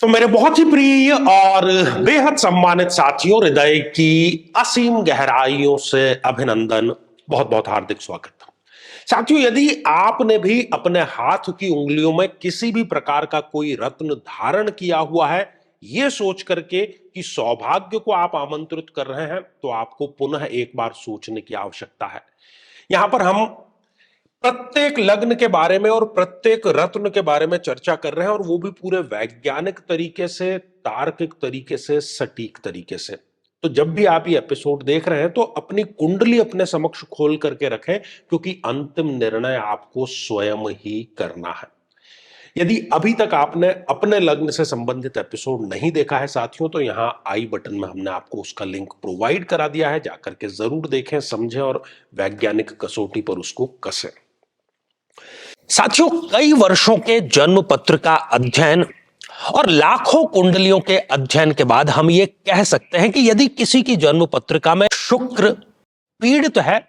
तो मेरे बहुत ही प्रिय और बेहद सम्मानित साथियों, हृदय की असीम गहराइयों से अभिनंदन, बहुत बहुत हार्दिक स्वागत। साथियों, यदि आपने भी अपने हाथ की उंगलियों में किसी भी प्रकार का कोई रत्न धारण किया हुआ है, यह सोच करके कि सौभाग्य को आप आमंत्रित कर रहे हैं, तो आपको पुनः एक बार सोचने की आवश्यकता है। यहां पर हम प्रत्येक लग्न के बारे में और प्रत्येक रत्न के बारे में चर्चा कर रहे हैं, और वो भी पूरे वैज्ञानिक तरीके से, तार्किक तरीके से, सटीक तरीके से। तो जब भी आप ये एपिसोड देख रहे हैं तो अपनी कुंडली अपने समक्ष खोल करके रखें, क्योंकि अंतिम निर्णय आपको स्वयं ही करना है। यदि अभी तक आपने अपने लग्न से संबंधित एपिसोड नहीं देखा है साथियों, तो यहां आई बटन में हमने आपको उसका लिंक प्रोवाइड करा दिया है, जाकर के जरूर देखें, समझें और वैज्ञानिक कसौटी पर उसको कसें। साथियों, कई वर्षों के जन्म पत्र का अध्ययन और लाखों कुंडलियों के अध्ययन के बाद हम ये कह सकते हैं कि यदि किसी की जन्म पत्रिका में शुक्र पीड़ित है,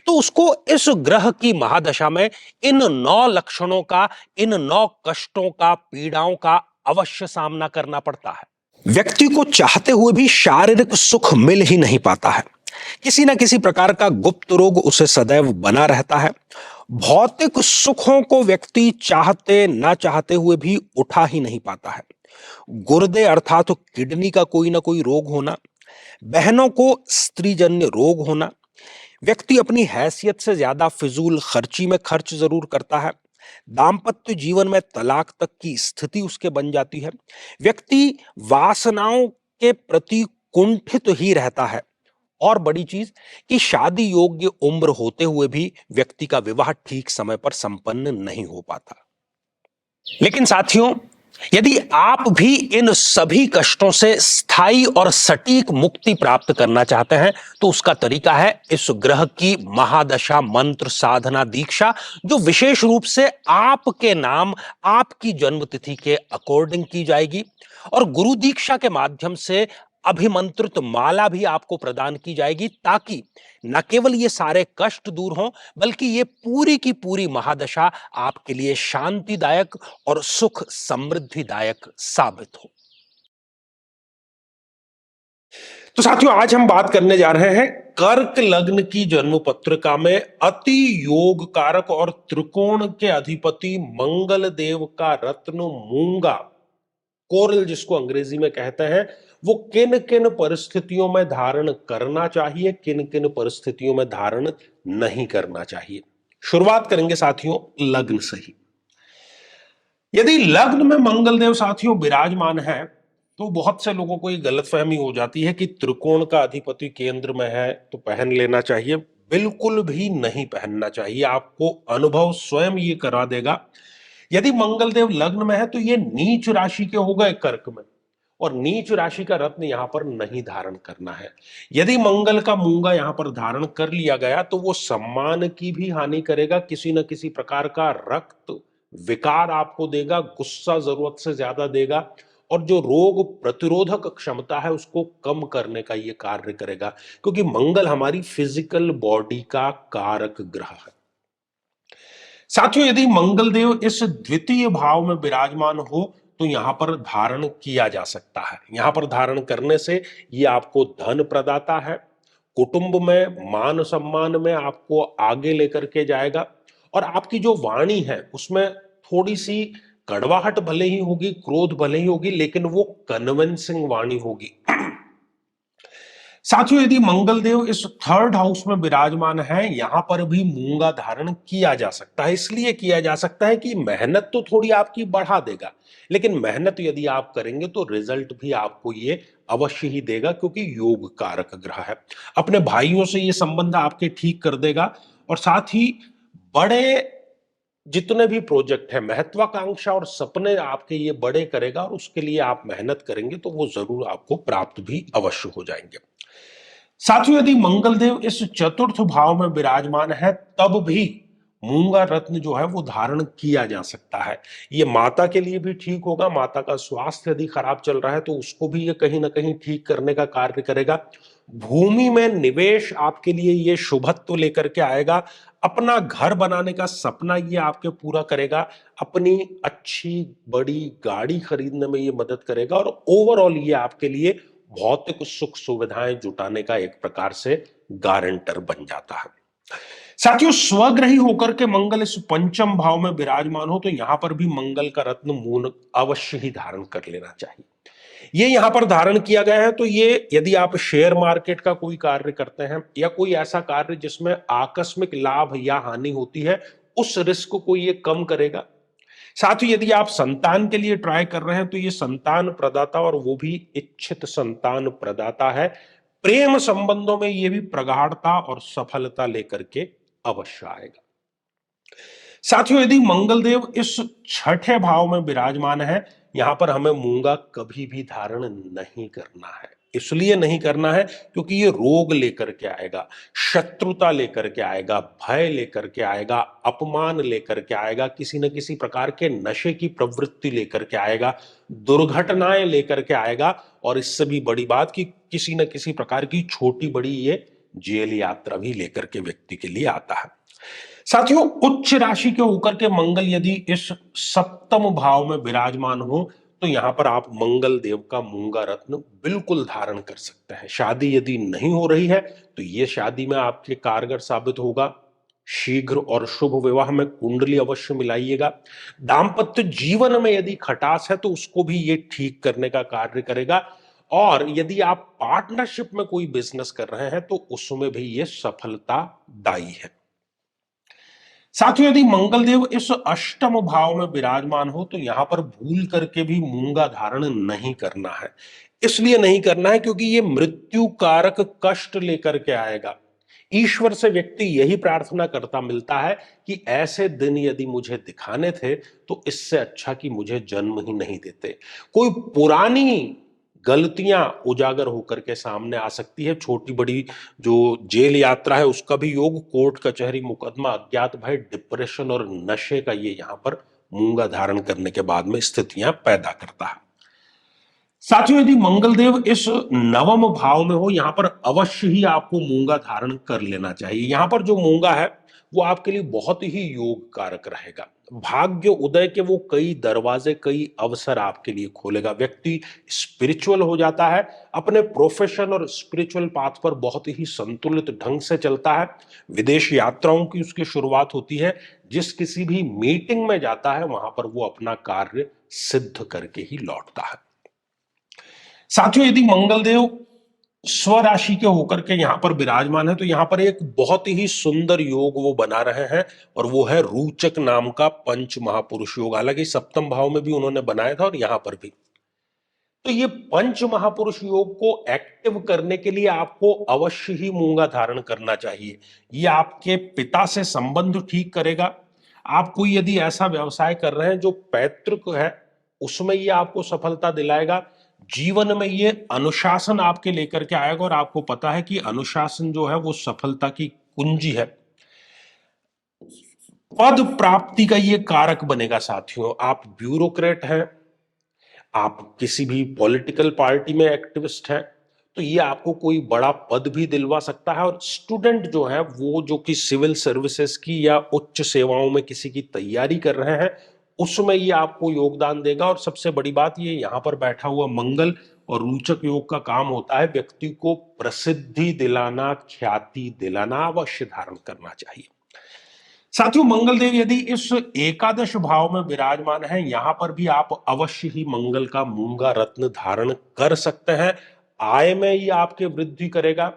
तो उसको इस ग्रह की महादशा में इन 9 लक्षणों का, इन 9 कष्टों का, पीड़ाओं का अवश्य सामना करना पड़ता है। व्यक्ति को चाहते हुए भी शारीरिक सुख मिल ही नहीं पाता है। किसी ना किसी प्रकार का गुप्त रोग उसे सदैव बना रहता है। भौतिक सुखों को व्यक्ति चाहते ना चाहते हुए भी उठा ही नहीं पाता है। गुर्दे अर्थात किडनी का कोई ना कोई रोग होना, बहनों को स्त्रीजन्य रोग होना, व्यक्ति अपनी हैसियत से ज्यादा फिजूल खर्ची में खर्च जरूर करता है, दाम्पत्य जीवन में तलाक तक की स्थिति उसके बन जाती है, व्यक्ति वासनाओं के प्रति कुंठित ही रहता है, और बड़ी चीज कि शादी योग्य उम्र होते हुए भी व्यक्ति का विवाह ठीक समय पर संपन्न नहीं हो पाता। लेकिन साथियों, यदि आप भी इन सभी कष्टों से स्थायी और सटीक मुक्ति प्राप्त करना चाहते हैं, तो उसका तरीका है इस ग्रह की महादशा मंत्र साधना दीक्षा, जो विशेष रूप से आपके नाम, आपकी जन्मतिथि के अकॉर्डिंग की जाएगी, और गुरु दीक्षा के माध्यम से अभिमंत्रित माला भी आपको प्रदान की जाएगी, ताकि न केवल ये सारे कष्ट दूर हों, बल्कि ये पूरी की पूरी महादशा आपके लिए शांतिदायक और सुख समृद्धिदायक साबित हो। तो साथियों, आज हम बात करने जा रहे हैं कर्क लग्न की जन्म पत्रिका में अति योग कारक और त्रिकोण के अधिपति मंगल देव का रत्न मूंगा, कोरल जिसको अंग्रेजी में कहते हैं, वो किन किन परिस्थितियों में धारण करना चाहिए, किन किन परिस्थितियों में धारण नहीं करना चाहिए। शुरुआत करेंगे साथियों लग्न से ही। यदि लग्न में मंगल देव साथियों विराजमान है, तो बहुत से लोगों को ये गलतफहमी हो जाती है कि त्रिकोण का अधिपति केंद्र में है तो पहन लेना चाहिए। बिल्कुल भी नहीं पहनना चाहिए, आपको अनुभव स्वयं ये करा देगा। यदि मंगल देव लग्न में है तो ये नीच राशि के हो गए कर्क में, और नीच राशि का रत्न यहां पर नहीं धारण करना है। यदि मंगल का मूंगा यहां पर धारण कर लिया गया तो वो सम्मान की भी हानि करेगा, किसी न किसी प्रकार का रक्त विकार आपको देगा, गुस्सा जरूरत से ज्यादा देगा, और जो रोग प्रतिरोधक क्षमता है उसको कम करने का ये कार्य करेगा, क्योंकि मंगल हमारी फिजिकल बॉडी का कारक ग्रह है। साथियों, यदि मंगल देव इस द्वितीय भाव में विराजमान हो तो यहां पर धारण किया जा सकता है। यहां पर धारण करने से ये आपको धन प्रदाता है, कुटुंब में मान सम्मान में आपको आगे लेकर के जाएगा, और आपकी जो वाणी है उसमें थोड़ी सी कड़वाहट भले ही होगी, क्रोध भले ही होगी, लेकिन वो कन्विंसिंग वाणी होगी। साथियों, यदि मंगल देव इस थर्ड हाउस में विराजमान है, यहां पर भी मूंगा धारण किया जा सकता है। इसलिए किया जा सकता है कि मेहनत तो थोड़ी आपकी बढ़ा देगा, लेकिन मेहनत यदि आप करेंगे तो रिजल्ट भी आपको ये अवश्य ही देगा, क्योंकि योग कारक ग्रह है। अपने भाइयों से ये संबंध आपके ठीक कर देगा, और साथ ही बड़े जितने भी प्रोजेक्ट है, महत्वाकांक्षा और सपने आपके ये बड़े करेगा, और उसके लिए आप मेहनत करेंगे तो वो जरूर आपको प्राप्त भी अवश्य हो जाएंगे। साथियों, यदि मंगल देव इस चतुर्थ भाव में विराजमान है, तब भी मूंगा रत्न जो है वो धारण किया जा सकता है। ये माता के लिए भी ठीक होगा, माता का स्वास्थ्य यदि खराब चल रहा है तो उसको भी ये कहीं ना कहीं ठीक करने का कार्य करेगा। भूमि में निवेश आपके लिए ये शुभत्व लेकर के आएगा। अपना घर बनाने का सपना ये आपके पूरा करेगा। अपनी अच्छी बड़ी गाड़ी खरीदने में ये मदद करेगा और ओवरऑल ये आपके लिए भौतिक सुख सुविधाएं जुटाने का एक प्रकार से गारंटर बन जाता है। साथियों, स्वग्रही होकर के मंगल इस पंचम भाव में विराजमान हो तो यहां पर भी मंगल का रत्न मून अवश्य ही धारण कर लेना चाहिए। ये यहां पर धारण किया गया है तो ये यदि आप शेयर मार्केट का कोई कार्य करते हैं या कोई ऐसा कार्य जिसमें आकस्मिक लाभ या हानि होती है, उस रिस्क को ये कम करेगा। साथ ही यदि आप संतान के लिए ट्राई कर रहे हैं तो ये संतान प्रदाता और वो भी इच्छित संतान प्रदाता है। प्रेम संबंधों में ये भी प्रगाढ़ता और सफलता लेकर के अवश्य आएगा। साथियों, यदि मंगल देव इस छठे भाव में विराजमान है, यहां पर हमें मूंगा कभी भी धारण नहीं करना है। इसलिए नहीं करना है क्योंकि ये रोग लेकर के आएगा, शत्रुता लेकर के आएगा, भय लेकर के आएगा, अपमान लेकर के आएगा, किसी न किसी प्रकार के नशे की प्रवृत्ति लेकर के आएगा, दुर्घटनाएं लेकर के आएगा और इससे भी बड़ी बात कि किसी न किसी प्रकार की छोटी बड़ी ये जेल यात्रा भी लेकर के व्यक्ति के लिए आता है। साथियों, उच्च राशि के होकर के मंगल यदि इस सप्तम भाव में विराजमान हो तो यहां पर आप मंगल देव का मूंगा रत्न बिल्कुल धारण कर सकते हैं। शादी यदि नहीं हो रही है तो यह शादी में आपके कारगर साबित होगा। शीघ्र और शुभ विवाह में कुंडली अवश्य मिलाइएगा। दाम्पत्य जीवन में यदि खटास है तो उसको भी ये ठीक करने का कार्य करेगा। और यदि आप पार्टनरशिप में कोई बिजनेस कर रहे हैं तो उसमें भी ये सफलतादायी है। साथियों, यदि मंगल देव इस अष्टम भाव में विराजमान हो तो यहां पर भूल करके भी मूंगा धारण नहीं करना है। इसलिए नहीं करना है क्योंकि ये मृत्यु कारक कष्ट लेकर के आएगा। ईश्वर से व्यक्ति यही प्रार्थना करता मिलता है कि ऐसे दिन यदि मुझे दिखाने थे तो इससे अच्छा कि मुझे जन्म ही नहीं देते। कोई पुरानी गलतियां उजागर होकर के सामने आ सकती है। छोटी बड़ी जो जेल यात्रा है उसका भी योग, कोर्ट कचहरी मुकदमा, अज्ञात भय, डिप्रेशन और नशे का ये यहां पर मूंगा धारण करने के बाद में स्थितियां पैदा करता है। साथियों, यदि मंगल देव इस नवम भाव में हो यहां पर अवश्य ही आपको मूंगा धारण कर लेना चाहिए। यहां पर जो मूंगा है वो आपके लिए बहुत ही योग कारक रहेगा। भाग्य उदय के वो कई दरवाजे, कई अवसर आपके लिए खोलेगा। व्यक्ति स्पिरिचुअल हो जाता है, अपने प्रोफेशन और स्पिरिचुअल पाथ पर बहुत ही संतुलित ढंग से चलता है। विदेश यात्राओं की उसकी शुरुआत होती है। जिस किसी भी मीटिंग में जाता है वहां पर वो अपना कार्य सिद्ध करके ही लौटता है। साथियों, यदि मंगलदेव स्वराशि के होकर के यहां पर विराजमान है तो यहां पर एक बहुत ही सुंदर योग वो बना रहे हैं और वो है रोचक नाम का पंच महापुरुष योग। हालांकि सप्तम भाव में भी उन्होंने बनाया था और यहां पर भी। तो ये पंच महापुरुष योग को एक्टिव करने के लिए आपको अवश्य ही मूंगा धारण करना चाहिए। ये आपके पिता से संबंध ठीक करेगा। आप कोई यदि ऐसा व्यवसाय कर रहे हैं जो पैतृक है उसमें ये आपको सफलता दिलाएगा। जीवन में ये अनुशासन आपके लेकर के आएगा और आपको पता है कि अनुशासन जो है वो सफलता की कुंजी है। पद प्राप्ति का ये कारक बनेगा। साथियों, आप ब्यूरोक्रेट हैं, आप किसी भी पॉलिटिकल पार्टी में एक्टिविस्ट हैं तो ये आपको कोई बड़ा पद भी दिलवा सकता है। और स्टूडेंट जो है वो जो कि सिविल सर्विसेज की या उच्च सेवाओं में किसी की तैयारी कर रहे हैं उसमें ये आपको योगदान देगा। और सबसे बड़ी बात ये यहां पर बैठा हुआ मंगल और रोचक योग का काम होता है व्यक्ति को प्रसिद्धि दिलाना, ख्याति दिलाना। अवश्य धारण करना चाहिए। साथियों, मंगल देव यदि इस एकादश भाव में विराजमान है यहां पर भी आप अवश्य ही मंगल का मूंगा रत्न धारण कर सकते हैं। आय में ये आपके वृद्धि करेगा,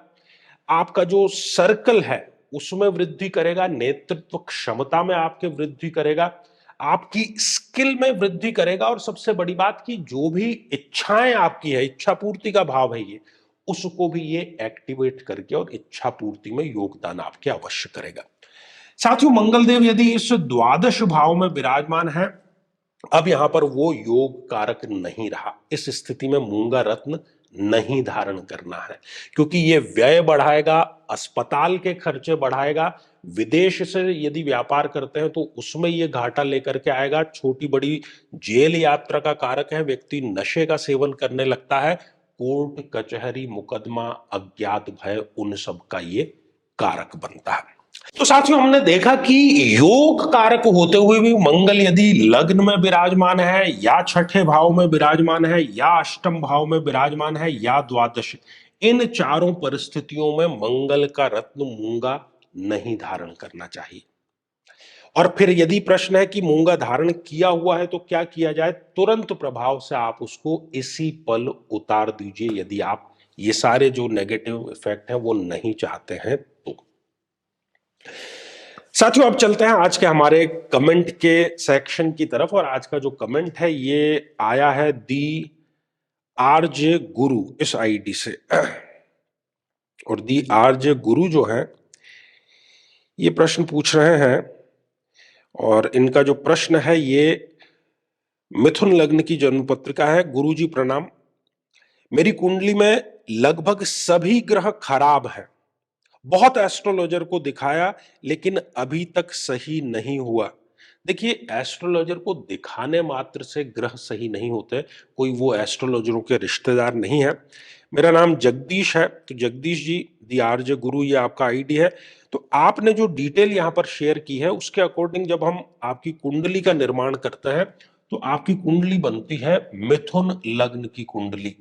आपका जो सर्कल है उसमें वृद्धि करेगा, नेतृत्व क्षमता में आपके वृद्धि करेगा, आपकी स्किल में वृद्धि करेगा। और सबसे बड़ी बात की जो भी इच्छाएं आपकी है, इच्छा पूर्ति का भाव है ये, उसको भी ये एक्टिवेट करके और इच्छा पूर्ति में योगदान आपके अवश्य करेगा। साथियों, मंगलदेव यदि इस द्वादश भाव में विराजमान है, अब यहां पर वो योग कारक नहीं रहा। इस स्थिति में मूंगा रत्न नहीं धारण करना है क्योंकि ये व्यय बढ़ाएगा, अस्पताल के खर्चे बढ़ाएगा, विदेश से यदि व्यापार करते हैं तो उसमें ये घाटा लेकर के आएगा। छोटी बड़ी जेल यात्रा का कारक है। व्यक्ति नशे का सेवन करने लगता है, कोर्ट कचहरी मुकदमा अज्ञात भय उन सब का ये कारक बनता है। तो साथियों, हमने देखा कि योग कारक होते हुए भी मंगल यदि लग्न में विराजमान है या छठे भाव में विराजमान है या अष्टम भाव में विराजमान है या द्वादश, इन चारों परिस्थितियों में मंगल का रत्न मूंगा नहीं धारण करना चाहिए। और फिर यदि प्रश्न है कि मूंगा धारण किया हुआ है तो क्या किया जाए, तुरंत प्रभाव से आप उसको इसी पल उतार दीजिए, यदि आप ये सारे जो नेगेटिव इफेक्ट हैं वो नहीं चाहते हैं तो। साथियों, अब चलते हैं आज के हमारे कमेंट के सेक्शन की तरफ। और आज का जो कमेंट है ये आया है दी आरजे गुरु इस आईडी से। और दी आरजे गुरु जो है ये प्रश्न पूछ रहे हैं, और इनका जो प्रश्न है ये मिथुन लग्न की जन्म पत्रिका है। गुरुजी प्रणाम, मेरी कुंडली में लगभग सभी ग्रह खराब है। बहुत एस्ट्रोलॉजर को दिखाया लेकिन अभी तक सही नहीं हुआ। देखिए, एस्ट्रोलॉजर को दिखाने मात्र से ग्रह सही नहीं होते, कोई वो एस्ट्रोलॉजरों के रिश्तेदार नहीं है। मेरा नाम जगदीश है। तो जगदीश जी, दी आरजे गुरु ये आपका आईडी है। तो आपने जो डिटेल यहाँ पर शेयर की है उसके अकॉर्डिंग जब हम आपकी कुंडली का निर्माण करते हैं तो आपकी कुंडली बनती है मिथुन लग्न की कुंडली।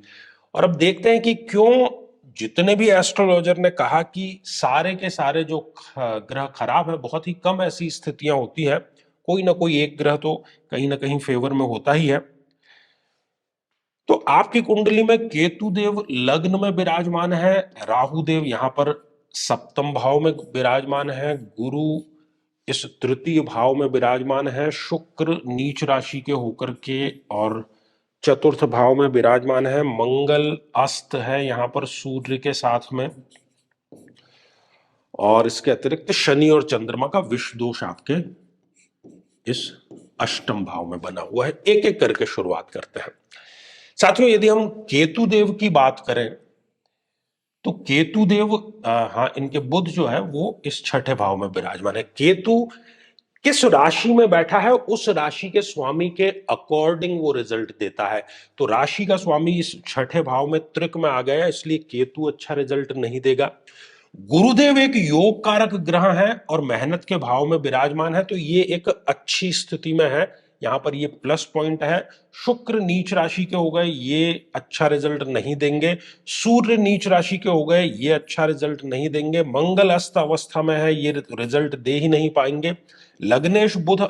और अब देखते हैं कि क्यों जितने भी एस्ट्रोलॉजर ने कहा कि सारे के सारे जो ग्रह खराब है, बहुत ही कम ऐसी स्थितियां होती है, कोई ना कोई एक ग्रह तो कहीं ना कहीं फेवर में होता ही है। तो आपकी कुंडली में केतु देव लग्न में विराजमान है, राहु देव यहां पर सप्तम भाव में विराजमान है, गुरु इस तृतीय भाव में विराजमान है, शुक्र नीच राशि के होकर के और चतुर्थ भाव में विराजमान है, मंगल अस्त है यहां पर सूर्य के साथ में, और इसके अतिरिक्त शनि और चंद्रमा का विष दोष आपके इस अष्टम भाव में बना हुआ है। एक एक करके शुरुआत करते हैं। साथियों, यदि हम केतु देव की बात करें तो केतु देव हाँ, इनके बुध जो है वो इस छठे भाव में विराजमान है। केतु किस राशि में बैठा है उस राशि के स्वामी के अकॉर्डिंग वो रिजल्ट देता है। तो राशि का स्वामी इस छठे भाव में त्रिक में आ गया, इसलिए केतु अच्छा रिजल्ट नहीं देगा। गुरुदेव एक योग कारक ग्रह है और मेहनत के भाव में विराजमान है, तो ये एक अच्छी स्थिति में है, यहां पर ये प्लस पॉइंट है। शुक्र नीच राशि के हो गए, ये अच्छा रिजल्ट नहीं देंगे। सूर्य नीच राशि के हो गए, ये अच्छा रिजल्ट नहीं देंगे। मंगल अस्त अवस्था में है, ये रिजल्ट दे ही नहीं पाएंगे। लग्नेश बुध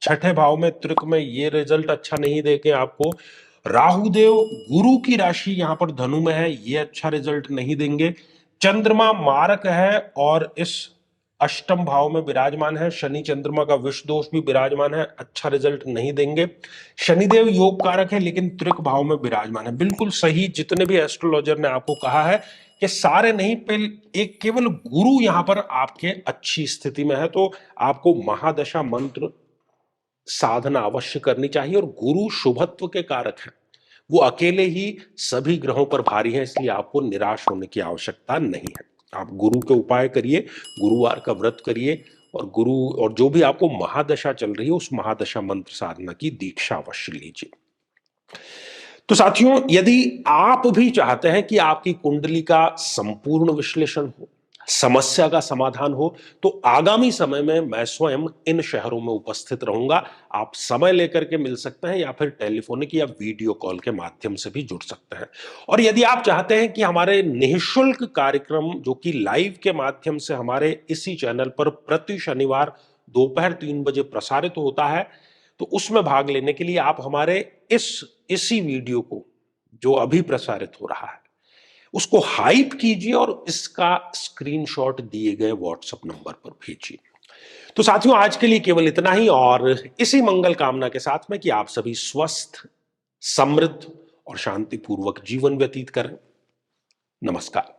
छठे भाव में त्रिक में, ये रिजल्ट अच्छा नहीं देंगे आपको। राहुदेव गुरु की राशि यहां पर धनु में है, ये अच्छा रिजल्ट नहीं देंगे। चंद्रमा मारक है और इस अष्टम भाव में विराजमान है, शनि चंद्रमा का विष दोष भी विराजमान है, अच्छा रिजल्ट नहीं देंगे। शनिदेव योग कारक है लेकिन त्रिक भाव में विराजमान है। बिल्कुल सही, जितने भी एस्ट्रोलॉजर ने आपको कहा है कि सारे नहीं, एक केवल गुरु यहां पर आपके अच्छी स्थिति में है, तो आपको महादशा मंत्र साधना अवश्य करनी चाहिए। और गुरु शुभत्व के कारक है, वो अकेले ही सभी ग्रहों पर भारी है, इसलिए आपको निराश होने की आवश्यकता नहीं है। आप गुरु के उपाय करिए, गुरुवार का व्रत करिए, और गुरु और जो भी आपको महादशा चल रही है उस महादशा मंत्र साधना की दीक्षा अवश्य लीजिए। तो साथियों, यदि आप भी चाहते हैं कि आपकी कुंडली का संपूर्ण विश्लेषण हो, समस्या का समाधान हो, तो आगामी समय में मैं स्वयं इन शहरों में उपस्थित रहूंगा। आप समय लेकर के मिल सकते हैं या फिर टेलीफोनिक या वीडियो कॉल के माध्यम से भी जुड़ सकते हैं। और यदि आप चाहते हैं कि हमारे निःशुल्क कार्यक्रम जो कि लाइव के माध्यम से हमारे इसी चैनल पर प्रति शनिवार दोपहर 3 बजे प्रसारित होता है, तो उसमें भाग लेने के लिए आप हमारे इसी वीडियो को जो अभी प्रसारित हो रहा है उसको हाइप कीजिए और इसका स्क्रीनशॉट दिए गए व्हाट्सएप नंबर पर भेजिए। तो साथियों, आज के लिए केवल इतना ही, और इसी मंगल कामना के साथ में कि आप सभी स्वस्थ, समृद्ध और शांतिपूर्वक जीवन व्यतीत करें। नमस्कार।